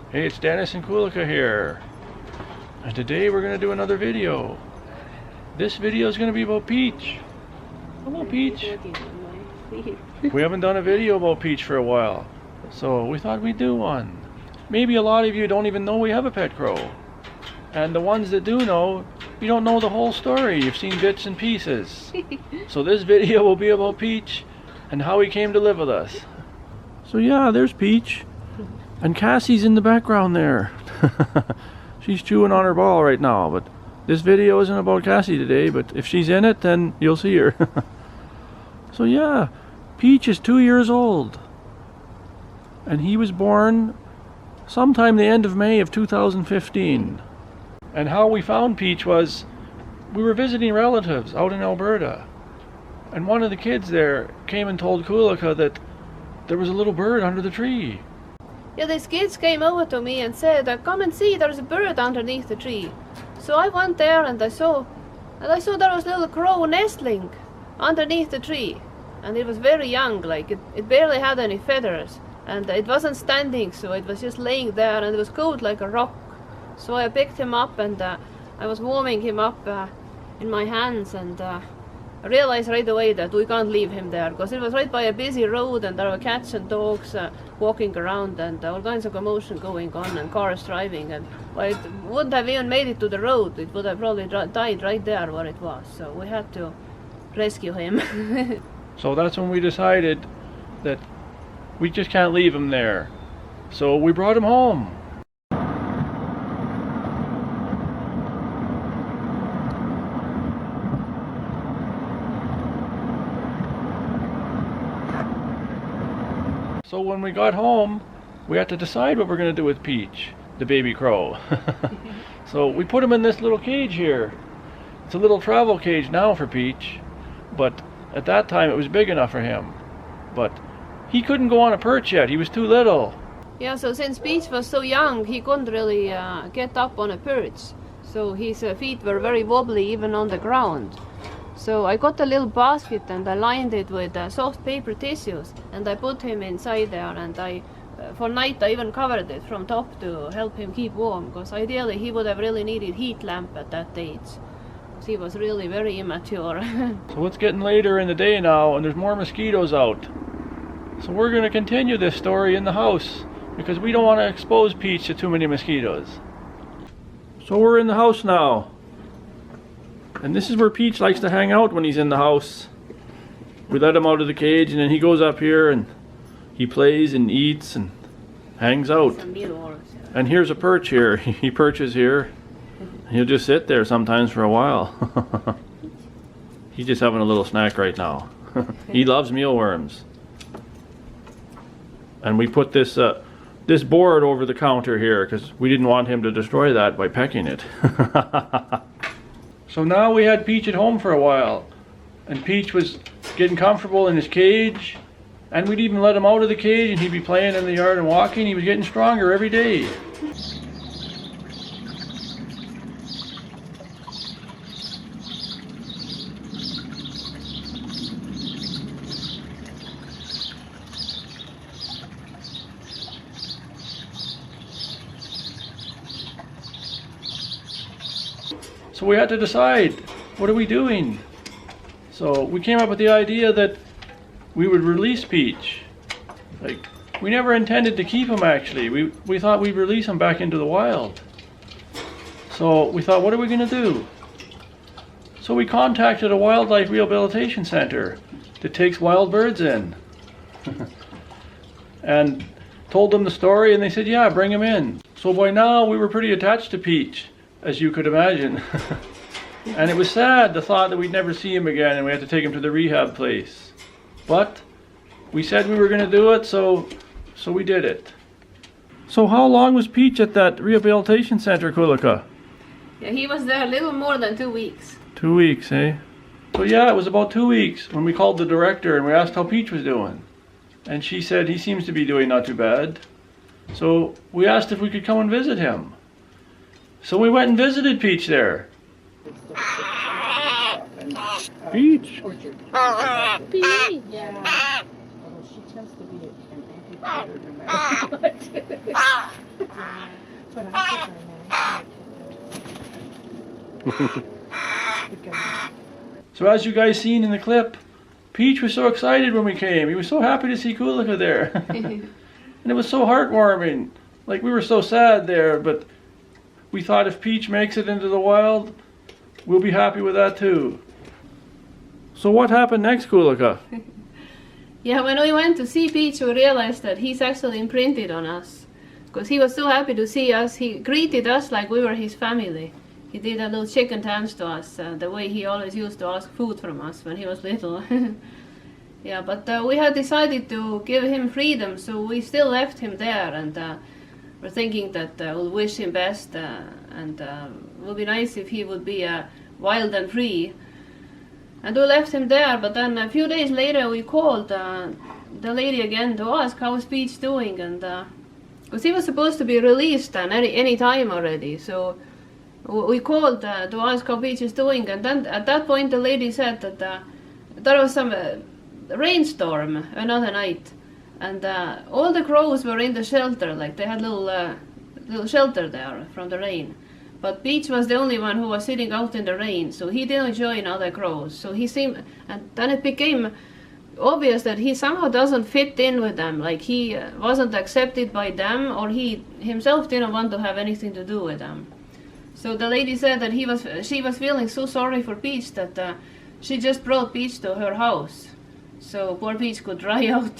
Hey, it's Dennis and Kulika here, and today we're going to do another video. This video is going to be about Peach. Hello, Peach. We haven't done a video about Peach for a while, so we thought we'd do one. Maybe a lot of you don't even know we have a pet crow, and the ones that do know, you don't know the whole story. You've seen bits and pieces. So this video will be about Peach and how he came to live with us. So yeah, there's Peach. And Cassie's in the background there. She's chewing on her ball right now, but this video isn't about Cassie today, but if she's in it, then you'll see her. So yeah, Peach is 2 years old. And he was born sometime the end of May of 2015. And how we found Peach was, we were visiting relatives out in Alberta. And one of the kids there came and told Kulika that there was a little bird under the tree. Yeah, these kids came over to me and said, come and see, there's a bird underneath the tree. So I went there and I saw there was a little crow nestling underneath the tree. And it was very young, like it barely had any feathers. And it wasn't standing, so it was just laying there, and it was cold like a rock. So I picked him up and I was warming him up in my hands, and I realized right away that we can't leave him there, because it was right by a busy road and there were cats and dogs walking around and all kinds of commotion going on and cars driving, and well, it wouldn't have even made it to the road. It would have probably died right there where it was, so we had to rescue him. So that's when we decided that we just can't leave him there. So we brought him home. So when we got home, we had to decide what we're going to do with Peach, the baby crow. So we put him in this little cage here. It's a little travel cage now for Peach, but at that time it was big enough for him. But he couldn't go on a perch yet, he was too little. Yeah, so since Peach was so young, he couldn't really get up on a perch. So his feet were very wobbly even on the ground. So I got a little basket and I lined it with soft paper tissues, and I put him inside there, and for night I even covered it from top to help him keep warm, because ideally he would have really needed heat lamp at that age. He was really very immature. So it's getting later in the day now and there's more mosquitoes out. So we're going to continue this story in the house, because we don't want to expose Peach to too many mosquitoes. So we're in the house now. And this is where Peach likes to hang out when he's in the house. We let him out of the cage and then he goes up here and he plays and eats and hangs out. And here's a perch here. He perches here. He'll just sit there sometimes for a while. He's just having a little snack right now. He loves mealworms. And we put this this board over the counter here because we didn't want him to destroy that by pecking it. So now we had Peach at home for a while, and Peach was getting comfortable in his cage, and we'd even let him out of the cage and he'd be playing in the yard and walking. He was getting stronger every day. So we had to decide, what are we doing? So we came up with the idea that we would release Peach. Like, we never intended to keep him actually. We thought we'd release him back into the wild. So we thought, what are we going to do? So we contacted a wildlife rehabilitation center that takes wild birds in. And told them the story, and they said, yeah, bring him in. So by now we were pretty attached to Peach, as you could imagine. And it was sad, the thought that we'd never see him again and we had to take him to the rehab place. But we said we were going to do it, so we did it. So how long was Peach at that rehabilitation center, Kulika? Yeah, he was there a little more than 2 weeks. 2 weeks, eh? So yeah, it was about 2 weeks when we called the director and we asked how Peach was doing. And she said he seems to be doing not too bad. So we asked if we could come and visit him. So we went and visited Peach there. Peach. Peach. Yeah. She tends to be an anti-predator. So as you guys seen in the clip, Peach was so excited when we came. He was so happy to see Kulika there. And it was so heartwarming. Like, we were so sad there, but we thought if Peach makes it into the wild, we'll be happy with that too. So what happened next, Kulika? Yeah, when we went to see Peach, we realized that he's actually imprinted on us. Because he was so happy to see us, he greeted us like we were his family. He did a little chicken dance to us, the way he always used to ask food from us when he was little. Yeah, but we had decided to give him freedom, so we still left him there, and we're thinking that we'll wish him best, and it would be nice if he would be wild and free. And we left him there, but then a few days later we called the lady again to ask how is Peach doing, and because he was supposed to be released any time already, so we called to ask how Peach is doing, and then at that point the lady said that there was some rainstorm another night, and all the crows were in the shelter, like they had little shelter there from the rain. But Peach was the only one who was sitting out in the rain, so he didn't join other crows. So he seemed, and then it became obvious that he somehow doesn't fit in with them, like he wasn't accepted by them, or he himself didn't want to have anything to do with them. So the lady said that she was feeling so sorry for Peach that she just brought Peach to her house, so poor Peach could dry out.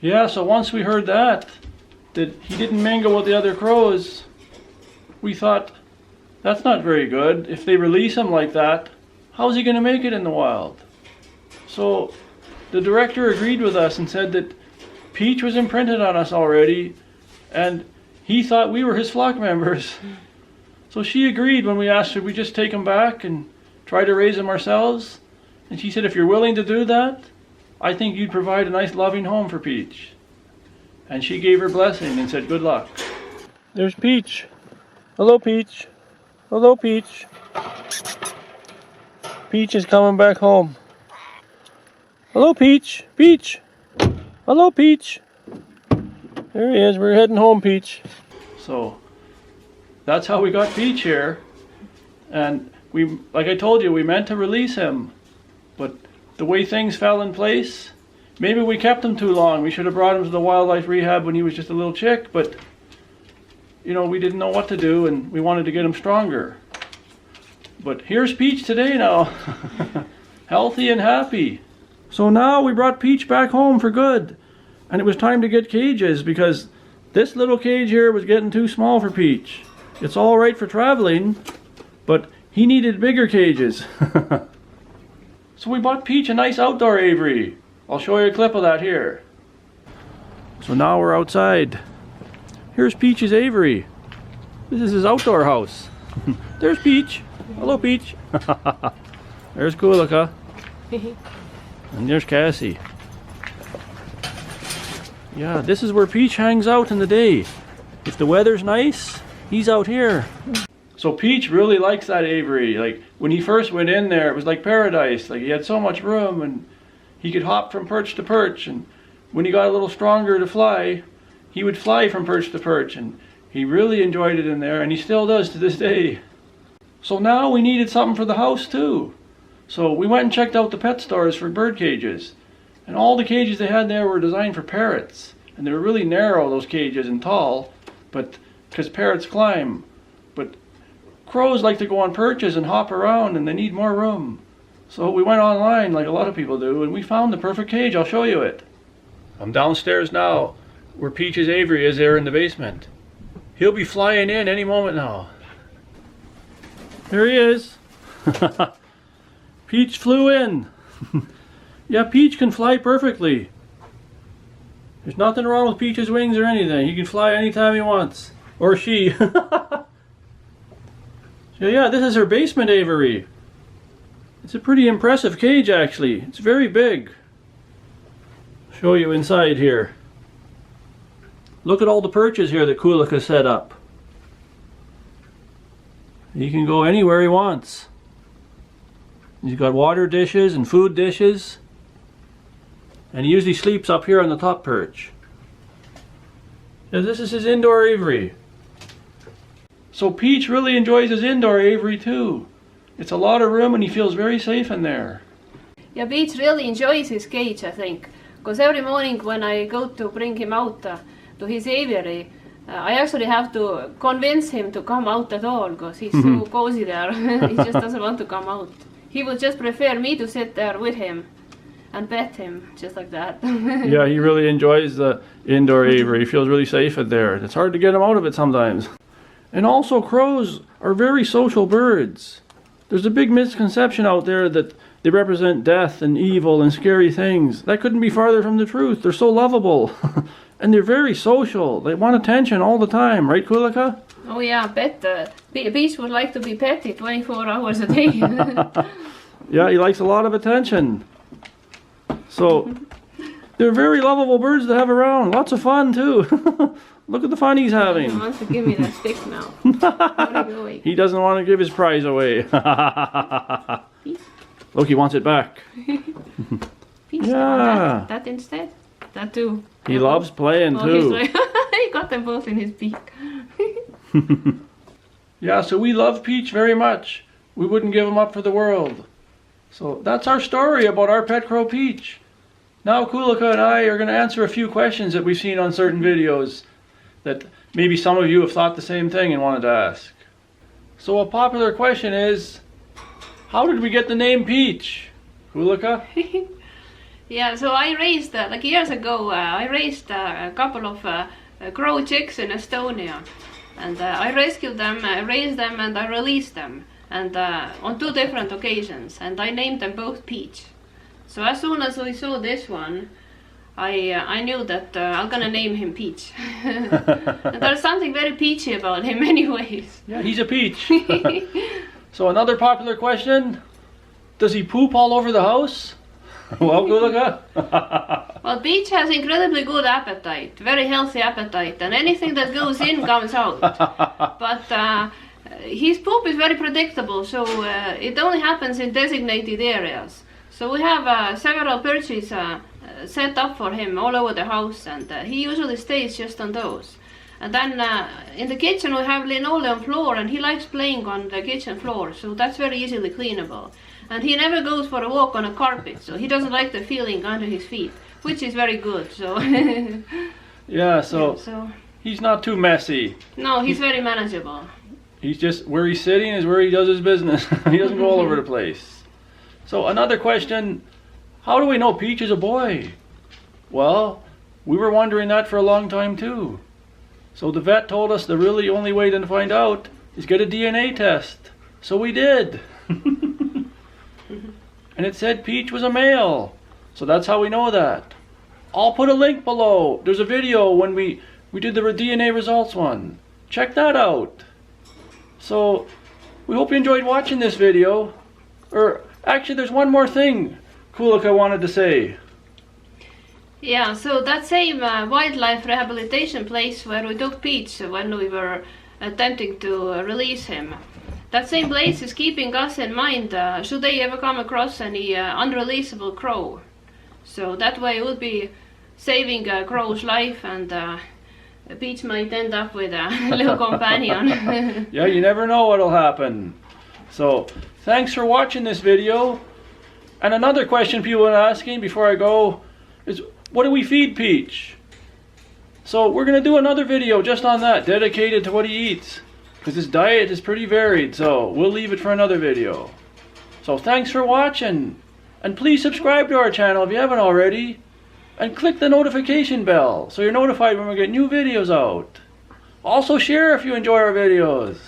Yeah, so once we heard that he didn't mingle with the other crows, we thought, that's not very good. If they release him like that, how's he going to make it in the wild? So the director agreed with us and said that Peach was imprinted on us already, and he thought we were his flock members. So she agreed when we asked, should we just take him back and try to raise him ourselves? And she said, if you're willing to do that, I think you'd provide a nice loving home for Peach. And she gave her blessing and said, good luck. There's Peach. Hello, Peach. Hello, Peach. Peach is coming back home. Hello, Peach. Peach. Hello, Peach. There he is. We're heading home, Peach. So that's how we got Peach here. And we, like I told you, we meant to release him. But the way things fell in place, maybe we kept him too long. We should have brought him to the wildlife rehab when he was just a little chick, but you know, we didn't know what to do, and we wanted to get him stronger. But here's Peach today now, healthy and happy. So now we brought Peach back home for good, and it was time to get cages, because this little cage here was getting too small for Peach. It's all right for traveling, but he needed bigger cages. So we bought Peach a nice outdoor aviary. I'll show you a clip of that here. So now we're outside. Here's Peach's aviary. This is his outdoor house. There's Peach. Hello, Peach. There's Kulika. And there's Cassie. Yeah, this is where Peach hangs out in the day. If the weather's nice, he's out here. So Peach really likes that aviary. Like, when he first went in there, it was like paradise. Like, he had so much room, and he could hop from perch to perch. And when he got a little stronger to fly, he would fly from perch to perch, and he really enjoyed it in there, and he still does to this day. So now we needed something for the house too. So we went and checked out the pet stores for bird cages, and all the cages they had there were designed for parrots, and they were really narrow, those cages, and tall, but because parrots climb. But crows like to go on perches and hop around, and they need more room. So we went online like a lot of people do, and we found the perfect cage. I'll show you it. I'm downstairs now where Peach's aviary is, there in the basement. He'll be flying in any moment now. There he is. Peach flew in. Yeah, Peach can fly perfectly. There's nothing wrong with Peach's wings or anything. He can fly anytime he wants. Or she. So yeah, this is her basement aviary. It's a pretty impressive cage actually. It's very big. Show you inside here. Look at all the perches here that Kulika set up. He can go anywhere he wants. He's got water dishes and food dishes. And he usually sleeps up here on the top perch. Now this is his indoor aviary. So Peach really enjoys his indoor aviary too. It's a lot of room and he feels very safe in there. Yeah, Peach really enjoys his cage, I think. Because every morning when I go to bring him out to his aviary, I actually have to convince him to come out at all, because he's so cozy there. He just doesn't want to come out. He would just prefer me to sit there with him and pet him, just like that. Yeah, he really enjoys the indoor aviary. He feels really safe in there. It's hard to get him out of it sometimes. And also, crows are very social birds. There's a big misconception out there that they represent death and evil and scary things. That couldn't be farther from the truth. They're so lovable. And they're very social. They want attention all the time, right, Kulika? Oh yeah, Peach would like to be petted 24 hours a day. Yeah, he likes a lot of attention. So, they're very lovable birds to have around. Lots of fun too. Look at the fun he's having. He wants to give me that stick now. He doesn't want to give his prize away. Look, he wants it back. Peach, yeah. That instead? That too. He loves playing too. He got them both in his beak. Yeah, so we love Peach very much. We wouldn't give him up for the world. So that's our story about our pet crow Peach. Now Kulika and I are going to answer a few questions that we've seen on certain videos that maybe some of you have thought the same thing and wanted to ask. So a popular question is, how did we get the name Peach? Kulika? Yeah, so I raised, like years ago, I raised a couple of crow chicks in Estonia. And I rescued them, I raised them, and I released them. And on 2 different occasions. And I named them both Peach. So as soon as I saw this one, I knew that I'm gonna name him Peach. And there's something very peachy about him anyways. Yeah, he's a peach. So another popular question, does he poop all over the house? Well, Kulika? Well, Peach has incredibly good appetite, very healthy appetite, and anything that goes in comes out. But his poop is very predictable, so it only happens in designated areas. So we have several perches set up for him all over the house, and he usually stays just on those. And then in the kitchen we have linoleum floor, and he likes playing on the kitchen floor, so that's very easily cleanable. And he never goes for a walk on a carpet, so he doesn't like the feeling under his feet, which is very good. So yeah, so he's not too messy. No, he's very manageable. He's just, where he's sitting is where he does his business. He doesn't go all over the place. So another question, how do we know Peach is a boy? Well, we were wondering that for a long time too. So the vet told us the really only way to find out is get a DNA test. So we did. And it said Peach was a male. So that's how we know that. I'll put a link below. There's a video when we did the DNA results one. Check that out. So we hope you enjoyed watching this video. Or actually there's one more thing Kulika wanted to say. Yeah, so that same wildlife rehabilitation place where we took Peach when we were attempting to release him. That same place is keeping us in mind should they ever come across any unreleasable crow. So that way it would be saving a crow's life, and Peach might end up with a little companion. Yeah, you never know what'll happen. So thanks for watching this video. And another question people are asking before I go is, what do we feed Peach? So we're going to do another video just on that, dedicated to what he eats. Because his diet is pretty varied, so we'll leave it for another video. So thanks for watching. And please subscribe to our channel if you haven't already. And click the notification bell so you're notified when we get new videos out. Also share if you enjoy our videos.